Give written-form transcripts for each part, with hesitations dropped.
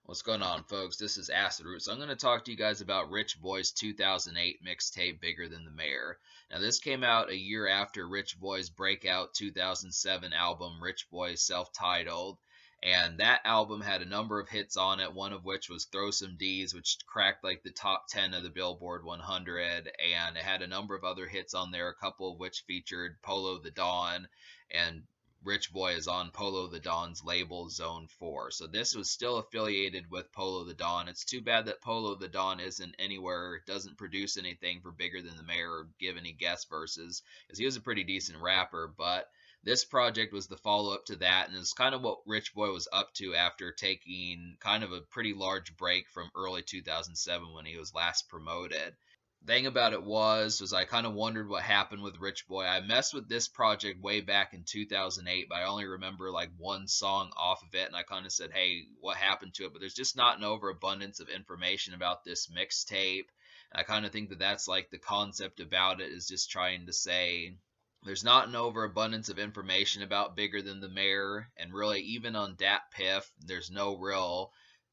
What's going on, folks? This is Acid Roots. I'm going to talk to you guys about Rich Boy's 2008 mixtape, Bigger Than the Mayor. Now, this came out a year after Rich Boy's breakout 2007 album, Rich Boy Self Titled. And that album had a number of hits on it, one of which was Throw Some D's, which cracked like the top 10 of the Billboard 100. And it had a number of other hits on there, a couple of which featured Polow da Don. And Rich Boy is on Polow da Don's label Zone 4. So this was still affiliated with Polow da Don. It's too bad that Polow da Don isn't anywhere, doesn't produce anything for Bigger Than the Mayor or give any guest verses, because he was a pretty decent rapper. But this project was the follow up to that, and it's kind of what Rich Boy was up to after taking kind of a pretty large break from early 2007 when he was last promoted. Thing about it was I kind of wondered what happened with Rich Boy. I messed with this project way back in 2008, but I only remember like one song off of it, and I kind of said, "Hey, what happened to it?" But there's just not an overabundance of information about this mixtape. And I kind of think that that's like the concept about it is just trying to say there's not an overabundance of information about Bigger Than the Mayor, and really even on Dat Piff, there's no real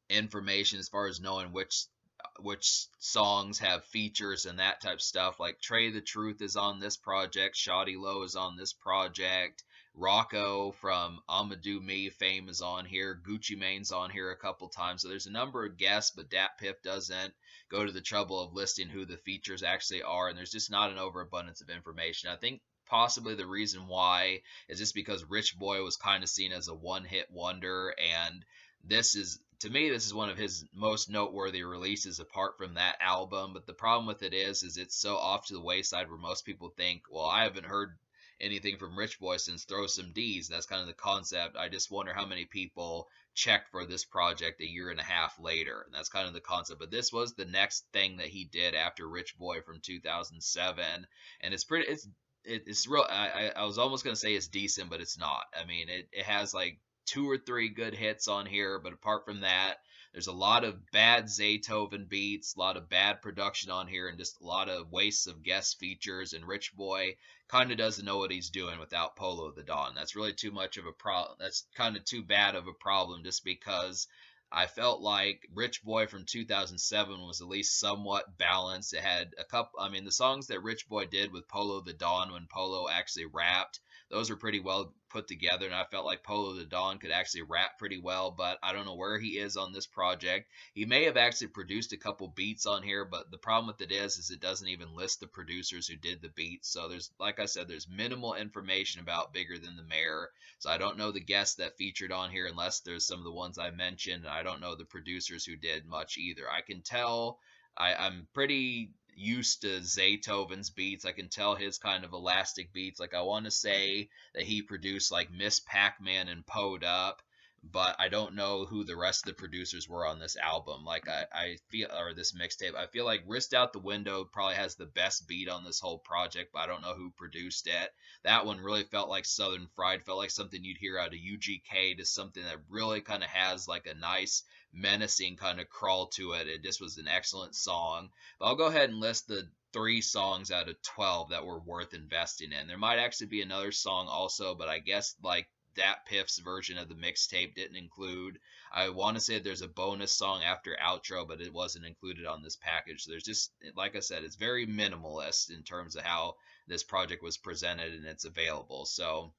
information as far as knowing which songs have features and that type of stuff. Like Trey the Truth is on this project, Shoddy Low is on this project, Rocco from I'ma Do Me fame is on here, Gucci Mane's on here a couple times. So there's a number of guests, but Dat Piff doesn't go to the trouble of listing who the features actually are, and there's just not an overabundance of information. I think possibly the reason why is just because Rich Boy was kind of seen as a one-hit wonder, and this is to me this is one of his most noteworthy releases apart from that album. But the problem with it is it's so off to the wayside where most people think, well, I haven't heard anything from Rich Boy since Throw Some D's. That's kind of the concept. I just wonder how many people checked for this project a year and a half later, and that's kind of the concept. But this was the next thing that he did after Rich Boy from 2007, and it's real. I was almost gonna say it's decent, but it's not. I mean, it has like two or three good hits on here, but apart from that, there's a lot of bad Zaytoven beats, a lot of bad production on here, and just a lot of wastes of guest features. And Rich Boy kind of doesn't know what he's doing without Polow da Don. That's really too much of a problem. That's kind of too bad of a problem, just because I felt like Rich Boy from 2007 was at least somewhat balanced. It had a couple, I mean, the songs that Rich Boy did with Polow da Don when Polow actually rapped, those were pretty well put together, and I felt like Polow da Don could actually rap pretty well, but I don't know where he is on this project. He may have actually produced a couple beats on here, but the problem with it is it doesn't even list the producers who did the beats. So there's, like I said, there's minimal information about Bigger Than the Mayor. So I don't know the guests that featured on here unless there's some of the ones I mentioned. I don't know the producers who did much either. I can tell I'm pretty used to Zaytoven's beats. I can tell his kind of elastic beats. Like I want to say that he produced like Miss Pac-Man and Poed Up, but I don't know who the rest of the producers were on this album. Like I feel, or this mixtape, I feel like Wrist Out the Window probably has the best beat on this whole project, but I don't know who produced it. That one really felt like Southern Fried, felt like something you'd hear out of UGK, to something that really kind of has like a nice menacing kind of crawl to it. It just was an excellent song. But I'll go ahead and list the three songs out of 12 that were worth investing in. There might actually be another song also, but I guess like that Piff's version of the mixtape didn't include. I want to say there's a bonus song after outro, but it wasn't included on this package. So there's just, like I said, it's very minimalist in terms of how this project was presented and it's available. So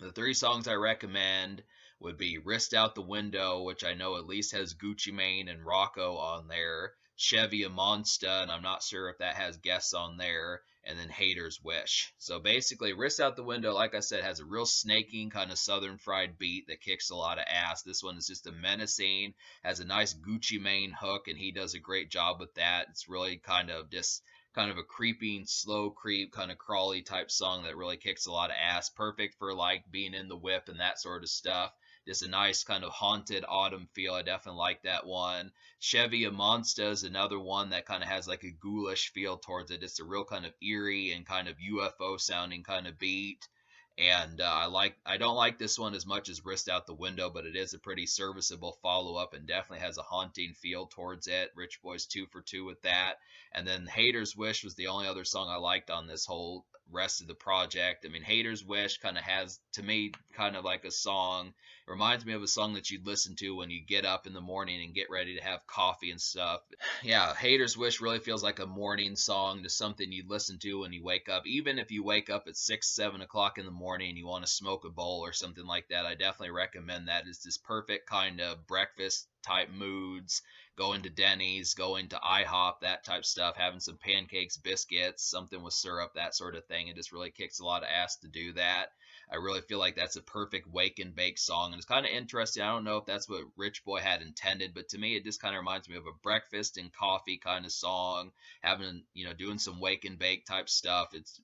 the three songs I recommend would be Wrist Out the Window, which I know at least has Gucci Mane and Rocco on there, Chevy a Monster, and I'm not sure if that has guests on there, and then Hater's Wish. So basically, Wrist Out the Window, like I said, has a real snaking kind of Southern Fried beat that kicks a lot of ass. This one is just a menacing, has a nice Gucci Mane hook, and he does a great job with that. It's really kind of a creeping, slow creep, kind of crawly type song that really kicks a lot of ass. Perfect for like being in the whip and that sort of stuff. Just a nice kind of haunted autumn feel. I definitely like that one. Chevy a Monster is another one that kind of has like a ghoulish feel towards it. It's a real kind of eerie and kind of UFO sounding kind of beat. And I don't like this one as much as Wrist Out the Window, but it is a pretty serviceable follow up and definitely has a haunting feel towards it. Rich Boy's 2 for 2 with that. And then Hater's Wish was the only other song I liked on this whole rest of the project. I mean, Hater's Wish kind of has, to me, kind of like a song reminds me of a song that you'd listen to when you get up in the morning and get ready to have coffee and stuff. Yeah, Hater's Wish really feels like a morning song, just something you listen to when you wake up. Even if you wake up at 6, 7 o'clock in the morning and you want to smoke a bowl or something like that, I definitely recommend that. It's this perfect kind of breakfast type moods. Going to Denny's, going to IHOP, that type stuff, having some pancakes, biscuits, something with syrup, that sort of thing. It just really kicks a lot of ass to do that. I really feel like that's a perfect wake and bake song. And it's kind of interesting. I don't know if that's what Rich Boy had intended, but to me, it just kind of reminds me of a breakfast and coffee kind of song, having, doing some wake and bake type stuff. It's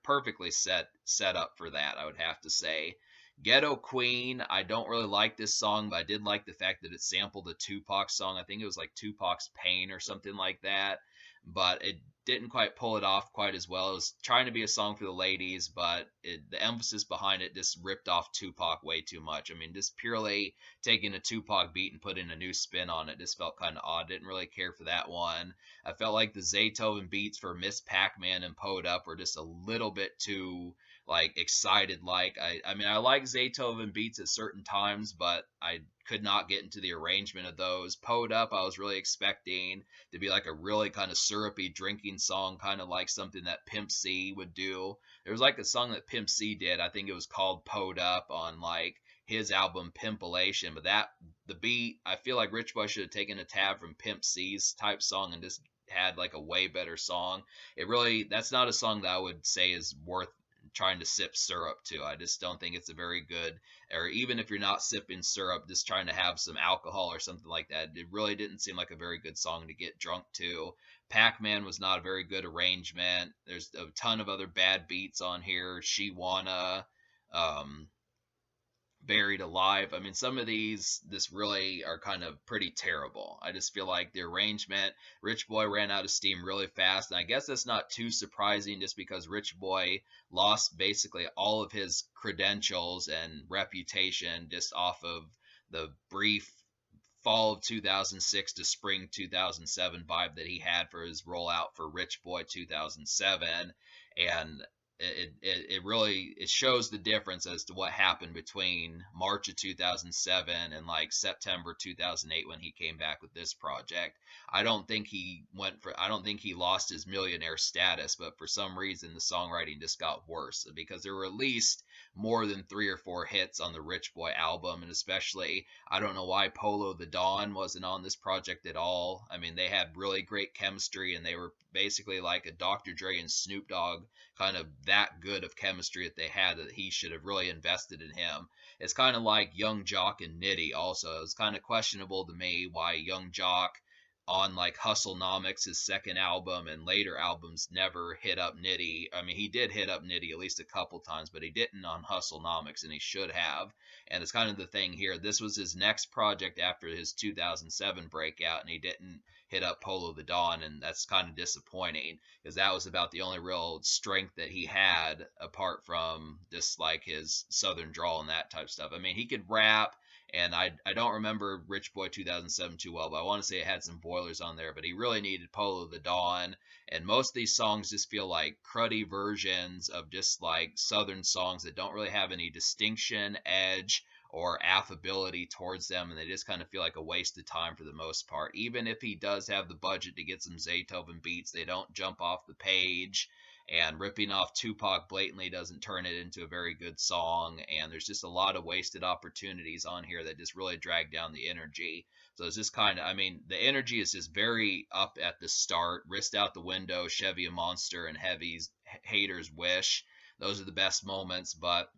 perfectly set up for that, I would have to say. Ghetto Queen, I don't really like this song, but I did like the fact that it sampled a Tupac song. I think it was like Tupac's Pain or something like that, but it didn't quite pull it off quite as well. It was trying to be a song for the ladies, but the emphasis behind it just ripped off Tupac way too much. I mean, just purely taking a Tupac beat and putting a new spin on it just felt kind of odd. Didn't really care for that one. I felt like the Zaytoven beats for Miss Pac-Man and Poed Up were just a little bit too like excited. Like I mean, I like Zaytoven beats at certain times, but I could not get into the arrangement of those. Poed Up, I was really expecting to be like a really kind of syrupy drinking song, kind of like something that Pimp C would do. There was like a song that Pimp C did. I think it was called Poed Up on like his album Pimpilation. But the beat, I feel like Rich Boy should have taken a tab from Pimp C's type song and just had like a way better song. That's not a song that I would say is worth trying to sip syrup to. I just don't think it's a very good, or even if you're not sipping syrup, just trying to have some alcohol or something like that. It really didn't seem like a very good song to get drunk to. Pac-Man was not a very good arrangement. There's a ton of other bad beats on here. She Wanna, um, Buried Alive. I mean, some of these this really are kind of pretty terrible. I just feel like the arrangement, Rich Boy ran out of steam really fast, and I guess that's not too surprising just because Rich Boy lost basically all of his credentials and reputation just off of the brief fall of 2006 to spring 2007 vibe that he had for his rollout for Rich Boy 2007. And it really it shows the difference as to what happened between March of 2007 and like September 2008 when he came back with this project. I don't think he lost his millionaire status, but for some reason the songwriting just got worse because there were at least more than 3 or 4 hits on the Rich Boy album, and especially I don't know why Polow da Don wasn't on this project at all. I mean, they had really great chemistry, and they were basically like a Dr. Dre and Snoop Dogg kind of that good of chemistry that they had that he should have really invested in him. It's kind of like Young Jock and Nitty also. It's kind of questionable to me why Young Jock on like Hustlenomics, his second album, and later albums never hit up Nitty. I mean, he did hit up Nitty at least a couple times, but he didn't on Hustlenomics, and he should have. And it's kind of the thing here. This was his next project after his 2007 breakout, and he didn't hit up Polow da Don, and that's kind of disappointing because that was about the only real strength that he had apart from just like his southern drawl and that type of stuff. I mean, he could rap, and I don't remember Rich Boy 2007 too well, but I want to say it had some boilers on there. But he really needed Polow da Don, and most of these songs just feel like cruddy versions of just like southern songs that don't really have any distinction, edge, or affability towards them, and they just kind of feel like a waste of time for the most part. Even if he does have the budget to get some Zaytoven beats, they don't jump off the page, and ripping off Tupac blatantly doesn't turn it into a very good song, and there's just a lot of wasted opportunities on here that just really drag down the energy. So it's just kind of, I mean, the energy is just very up at the start. Wrist Out the Window, Chevy a Monster, and Heavy's Hater's Wish. Those are the best moments, but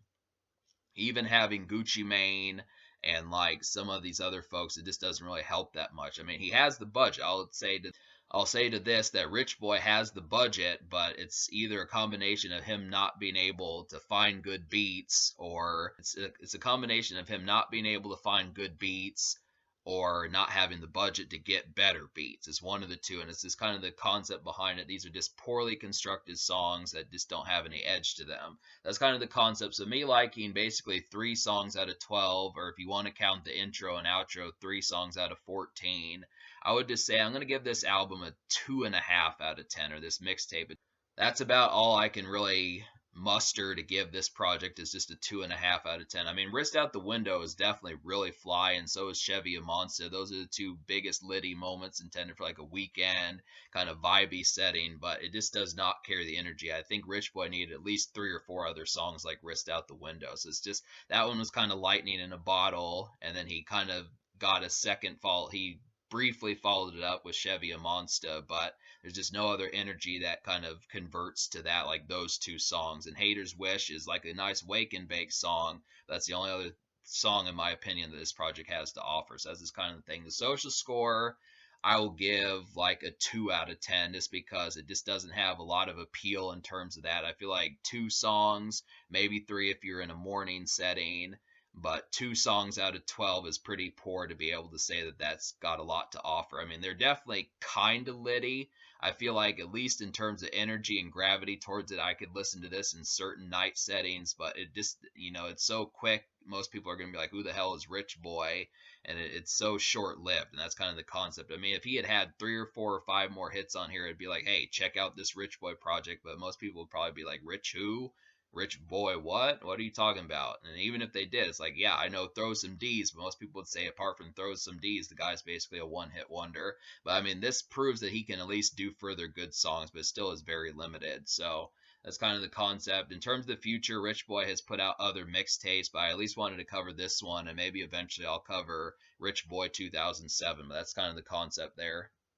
even having Gucci Mane and like some of these other folks, it just doesn't really help that much. I mean, he has the budget. I'll say to this that Rich Boy has the budget, but it's either a combination of him not being able to find good beats, or it's a combination of him not being able to find good beats or not having the budget to get better beats. It's one of the two, and it's just kind of the concept behind it. These are just poorly constructed songs that just don't have any edge to them. That's kind of the concept. So me liking basically 3 songs out of 12, or if you want to count the intro and outro, 3 songs out of 14. I would just say I'm going to give this album a 2.5 out of 10, or this mixtape. That's about all I can really muster to give this project is just a 2.5 out of 10. I mean, Wrist Out the Window is definitely really fly, and so is Chevy Amonsta. Those are the two biggest Liddy moments intended for like a weekend kind of vibey setting, but it just does not carry the energy. I think Rich Boy needed at least 3 or 4 other songs like Wrist Out the Window. So it's just that one was kind of lightning in a bottle, and then he kind of got a second fall. He briefly followed it up with Chevy Amonsta, but there's just no other energy that kind of converts to that like those two songs. And Hater's Wish is like a nice wake and bake song. That's the only other song, in my opinion, that this project has to offer. So that's this kind of thing. The social score, I will give like a 2 out of 10, just because it just doesn't have a lot of appeal in terms of that. I feel like 2 songs, maybe 3 if you're in a morning setting, but 2 songs out of 12 is pretty poor to be able to say that that's got a lot to offer. I mean, they're definitely kind of litty. I feel like, at least in terms of energy and gravity towards it, I could listen to this in certain night settings, but it just, it's so quick. Most people are going to be like, who the hell is Rich Boy? And it's so short lived. And that's kind of the concept. I mean, if he had 3 or 4 or 5 more hits on here, it'd be like, hey, check out this Rich Boy project. But most people would probably be like, Rich who? Rich Boy what? What are you talking about? And even if they did, it's like, yeah, I know Throw Some D's, but most people would say apart from Throw Some D's, the guy's basically a one-hit wonder. But I mean, this proves that he can at least do further good songs, but still is very limited. So that's kind of the concept. In terms of the future, Rich Boy has put out other mixtapes, but I at least wanted to cover this one, and maybe eventually I'll cover Rich Boy 2007. But that's kind of the concept there.